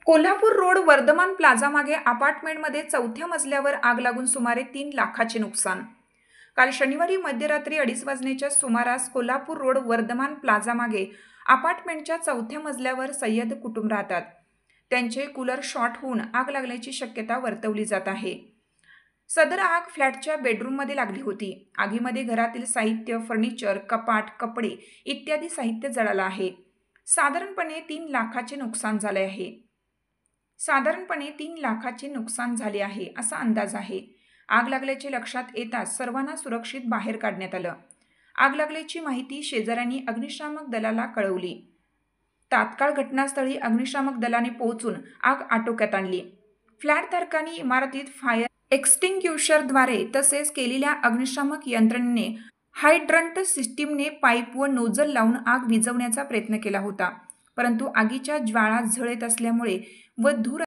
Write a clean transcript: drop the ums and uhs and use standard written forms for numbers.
Kolhapur road Vardhman plaza मागे अपार्टमेंटमध्ये चौथ्या मजल्यावर आग लागून सुमारे 3 लाखाचे नुकसान। काल शनिवारी मध्यरात्री 2:30 वाजण्याच्या सुमारास कोल्हापूर रोड वर्धमान प्लाझा मागे अपार्टमेंटच्या चौथ्या मजल्यावर सय्यद कुटुंब राहतात। त्यांचे कूलर शॉर्ट होऊन आग लागल्याची शक्यता वर्तवली जात आहे। सदर आग फ्लॅटच्या बेडरूममध्ये लागली होती। आगीमध्ये घरातील साहित्य, फर्निचर, कपाट, कपडे इत्यादी साहित्य जळालं आहे। साधारणपणे 3 लाखाचे नुकसान झाले आहे असा अंदाज आहे। आग लागल्याचे लक्षात येताच सर्वांना सुरक्षित बाहेर काढण्यात आलं। आग लागल्याची माहिती शेजाऱ्यांनी अग्निशामक दलाला कळवली। तात्काळ घटनास्थळी अग्निशामक दलाने पोहोचून आग आटोक्यात आणली। फ्लॅटधारकांनी इमारतीत फायर एक्स्टिंग्विशरद्वारे तसेच केलेल्या अग्निशामक यंत्रणेने हायड्रंट सिस्टीमने पाईप व नोझल लावून आग विझवण्याचा प्रयत्न केला होता, परंतु आगीच्या ज्वाळा झळत असल्यामुळे व धूर